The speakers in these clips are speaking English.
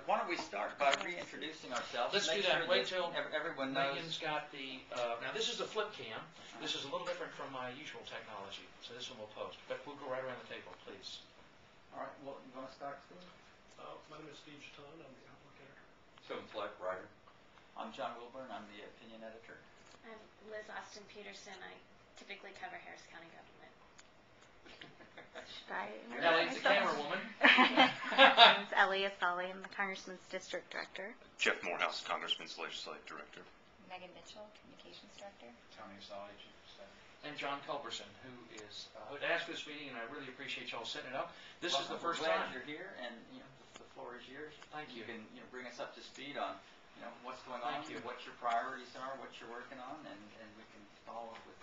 why don't we start by reintroducing ourselves? Let's do that. Wait till everyone knows. Megan's got the, now this is the flip cam. This is a little different from my usual technology, so this one will post. But we'll go right around the table, please. All right, well, you want to start, Steve? My name is Steve Chaton. I'm the Outlook editor. Tim Fleck, writer. I'm John Wilburn. I'm the opinion editor. I'm Liz Austin Peterson. I typically cover Harris County government. Should I introduce Ellie's the camera woman. My name's Ellie Asali. I'm the Congressman's District Director. Jeff Morehouse, Congressman's Legislative Director. Megan Mitchell, Communications Director. Tony Asali, Chief of Staff. And John Culberson, who asked for this meeting, and I really appreciate y'all setting it up. This is the We're first glad time you're here, and the floor is yours. Thank you. You can bring us up to speed on what's going on, Thank you. what your priorities are, what you're working on, and we can follow up with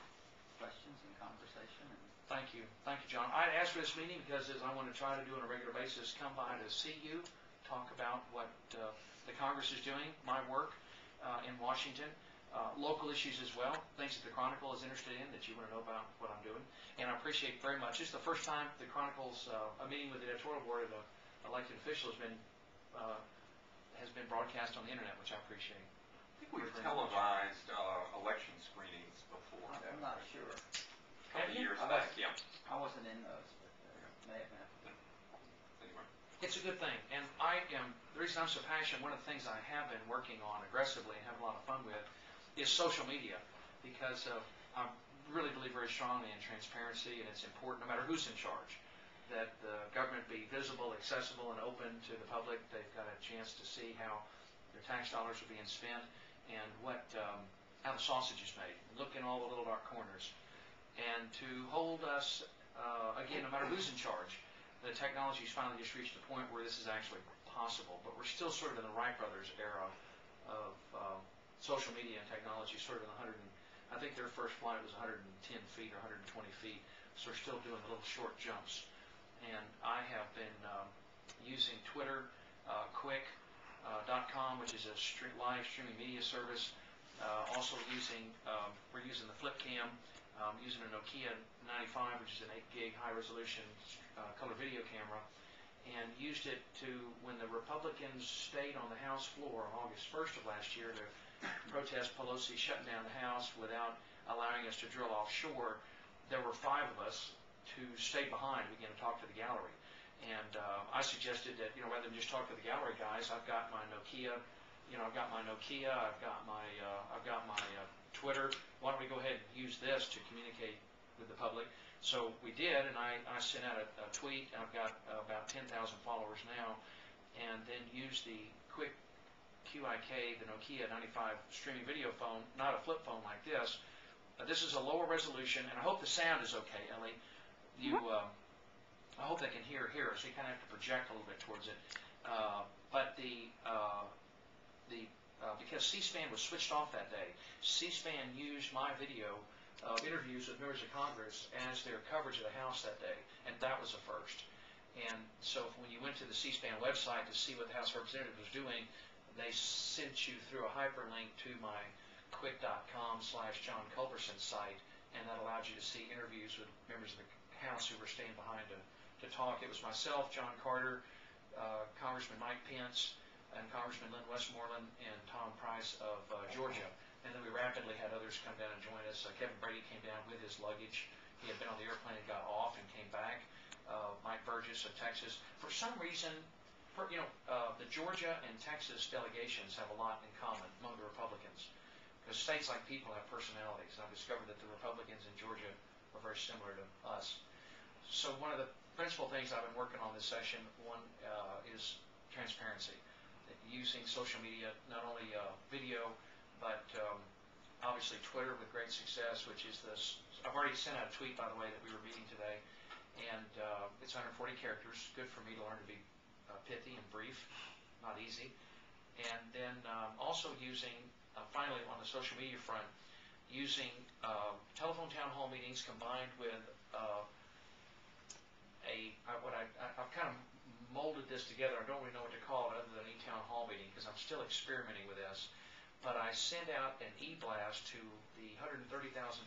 questions and conversation. Thank you, John. I asked for this meeting because as I want to try to do on a regular basis, come by to see you, talk about what the Congress is doing, my work in Washington. Local issues as well, things that the Chronicle is interested in that you want to know about what I'm doing. And I appreciate very much. It's the first time the Chronicle's a meeting with the editorial board of an elected official has been broadcast on the internet, which I appreciate. I think we've televised election screenings before. I'm not sure. A couple years back, yeah. I wasn't in those, but may have been. Anyway. It's a good thing. And the reason I'm so passionate, one of the things I have been working on aggressively and have a lot of fun with is social media, because I really believe very strongly in transparency, and it's important, no matter who's in charge, that the government be visible, accessible, and open to the public. They've got a chance to see how their tax dollars are being spent and how the sausage is made. Look in all the little dark corners. And to hold us, again, no matter who's in charge, the technology's finally just reached a point where this is actually possible, but we're still sort of in the Wright brothers era of social media and technology, sort of in I think their first flight was 110 feet or 120 feet, so we're still doing little short jumps. And I have been using Twitter, Quick.com, which is a live streaming media service. Also we're using the flip cam, using a Nokia 95, which is an 8 gig high resolution color video camera, and used it when the Republicans stayed on the House floor on August 1st of last year to protest Pelosi shutting down the House without allowing us to drill offshore. There were 5 of us to stay behind, begin to talk to the gallery. And I suggested that, rather than just talk to the gallery guys, I've got my Nokia, I've got my Twitter. Why don't we go ahead and use this to communicate with the public? So we did, and I sent out a tweet, and I've got about 10,000 followers now, and then used the Quick QIK, the Nokia 95 streaming video phone, not a flip phone like this. This is a lower resolution, and I hope the sound is okay, Ellie. I hope they can hear here, so you kind of have to project a little bit towards it. Because C-SPAN was switched off that day, C-SPAN used my video of interviews with members of Congress as their coverage of the House that day, and that was a first. And so when you went to the C-SPAN website to see what the House Representative was doing, they sent you through a hyperlink to my quick.com/John Culberson site, and that allowed you to see interviews with members of the House who were staying behind to talk. It was myself, John Carter, Congressman Mike Pence, and Congressman Lynn Westmoreland, and Tom Price of Georgia. And then we rapidly had others come down and join us. Kevin Brady came down with his luggage. He had been on the airplane and got off and came back. Mike Burgess of Texas. For some reason, the Georgia and Texas delegations have a lot in common among the Republicans, because states like people have personalities. And I've discovered that the Republicans in Georgia are very similar to us. So one of the principal things I've been working on this session, is transparency. Using social media, not only video, but obviously Twitter with great success, which is this. I've already sent out a tweet, by the way, that we were meeting today, and it's 140 characters. Good for me to learn to be pithy and brief, not easy. And then also using, finally on the social media front, using telephone town hall meetings combined with I've kind of molded this together. I don't really know what to call it other than a town hall meeting, because I'm still experimenting with this. But I send out an e-blast to the 130,000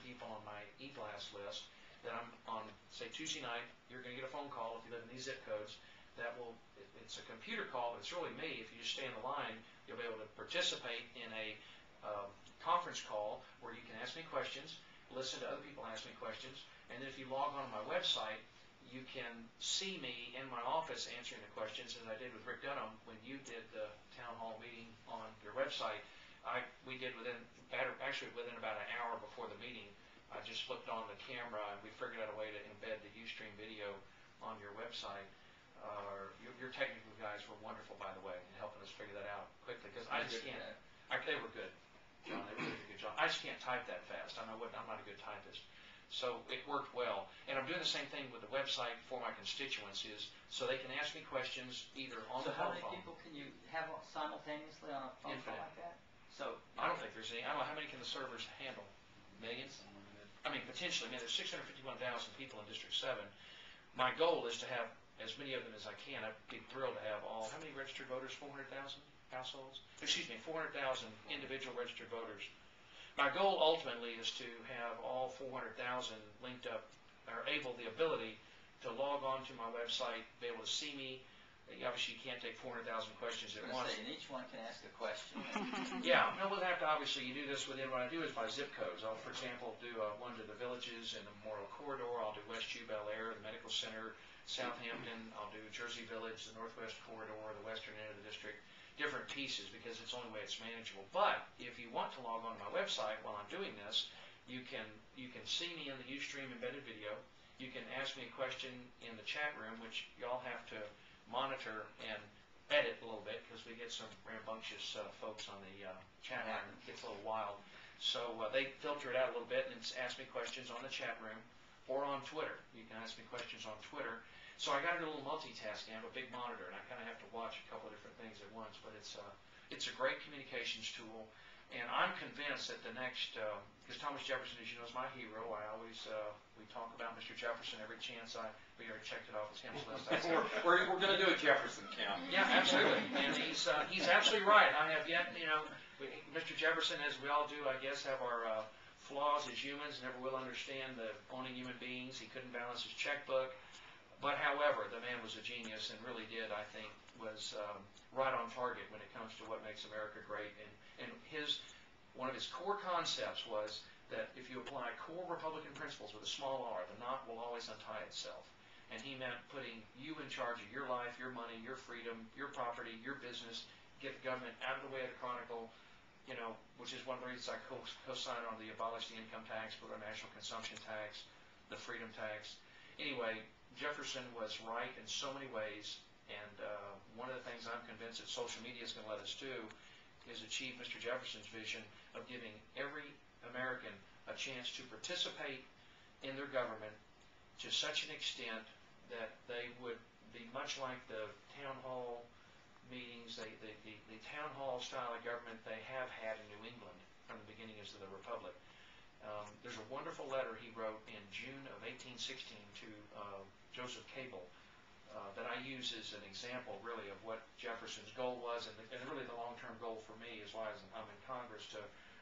people on my e-blast list that I'm on, say, Tuesday night. You're going to get a phone call if you live in these zip codes it's a computer call, but it's really me. If you just stay in the line, you'll be able to participate in a conference call where you can ask me questions, listen to other people ask me questions, and then if you log on to my website, you can see me in my office answering the questions, as I did with Rick Dunham when you did the town hall meeting on your website. We did within about an hour before the meeting. I just flipped on the camera and we figured out a way to embed the Ustream video on your website. Your technical guys were wonderful, by the way, in helping us figure that out quickly, because I just can't. They were good, John. They really did a good job. I just can't type that fast. I'm not a good typist. So it worked well. And I'm doing the same thing with the website for my constituents, so they can ask me questions either on the telephone. So how many people can you have simultaneously on a phone call like that? So I don't think there's any. I don't know how many can the servers handle. Millions? I mean, potentially. I mean, there's 651,000 people in District 7. My goal is to have as many of them as I can. I'd be thrilled to have all. How many registered voters? 400,000 households? Excuse me, 400,000 individual registered voters. My goal ultimately is to have all 400,000 linked up, or the ability to log on to my website, be able to see me. Obviously, you can't take 400,000 questions at once. And each one can ask a question. Yeah, no, we'll have to, obviously, you do this within, what I do is by zip codes. I'll, for example, do one to the villages and the Memorial Corridor. I'll do Westview, Bel Air, the Medical Center, Southampton. I'll do Jersey Village, the Northwest Corridor, the western end of the district. Different pieces, because it's the only way it's manageable. But if you want to log on to my website while I'm doing this, you can see me in the Ustream embedded video. You can ask me a question in the chat room, which y'all have to monitor and edit a little bit, because we get some rambunctious folks on the chat line. It gets a little wild. So they filter it out a little bit and ask me questions on the chat room or on Twitter. You can ask me questions on Twitter. So I got to do a little multitasking. I have a big monitor, and I kind of have to watch a couple of different things at once. But it's a great communications tool, and I'm convinced that the next, because Thomas Jefferson, as you know, is my hero. I always we talk about Mr. Jefferson every chance we already checked it off his hymns list. We're going to do a Jefferson count. Yeah, absolutely, and he's absolutely right. I have yet, Mr. Jefferson, as we all do, I guess, have our flaws as humans. Never will understand the owning human beings. He couldn't balance his checkbook. But however, the man was a genius and really did, I think, was right on target when it comes to what makes America great. And one of his core concepts was that if you apply core Republican principles with a small r, the knot will always untie itself. And he meant putting you in charge of your life, your money, your freedom, your property, your business, get the government out of the way of the Chronicle, which is one of the reasons I co-signed on the abolish the income tax, put a national consumption tax, the freedom tax. Anyway, Jefferson was right in so many ways, and one of the things I'm convinced that social media is going to let us do is achieve Mr. Jefferson's vision of giving every American a chance to participate in their government to such an extent that they would be much like the town hall meetings, the town hall style of government they have had in New England from the beginnings of the Republic. There's a wonderful letter he wrote in June of 1816 to Joseph Cable that I use as an example, really, of what Jefferson's goal was, and really the long-term goal for me is why I'm in Congress, to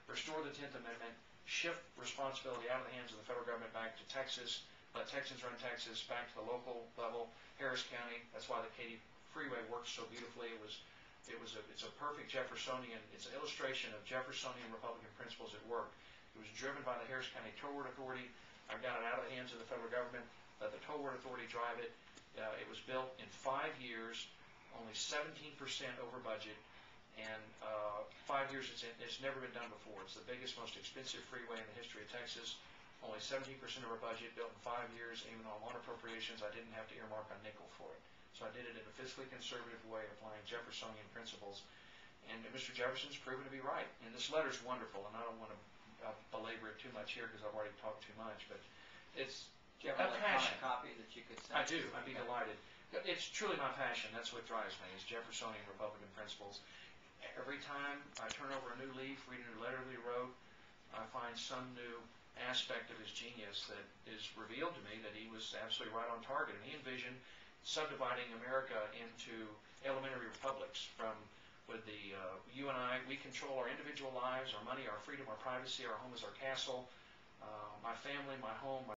restore the 10th Amendment, shift responsibility out of the hands of the federal government back to Texas, let Texans run Texas, back to the local level, Harris County. That's why the Katy Freeway works so beautifully. It's a perfect Jeffersonian, it's an illustration of Jeffersonian Republican principles at work. It was driven by the Harris County Toll Road Authority. I got it out of the hands of the federal government, let the Toll Road Authority drive it. It was built in 5 years, only 17% over budget, and 5 years it's never been done before. It's the biggest, most expensive freeway in the history of Texas. Only 17% over budget, built in 5 years, even on lawn appropriations. I didn't have to earmark a nickel for it. So I did it in a fiscally conservative way, applying Jeffersonian principles. And Mr. Jefferson's proven to be right. And this letter's wonderful, and I don't want to belabor it too much here because I've already talked too much, but it's Do you have a an passion. electronic copy that you could send? I do. I'd be delighted. It's truly my passion. That's what drives me, is Jeffersonian Republican principles. Every time I turn over a new leaf, read a new letter that he wrote, I find some new aspect of his genius that is revealed to me that he was absolutely right on target. And he envisioned subdividing America into elementary republics with you and I, we control our individual lives, our money, our freedom, our privacy, our home is our castle, my family, my home,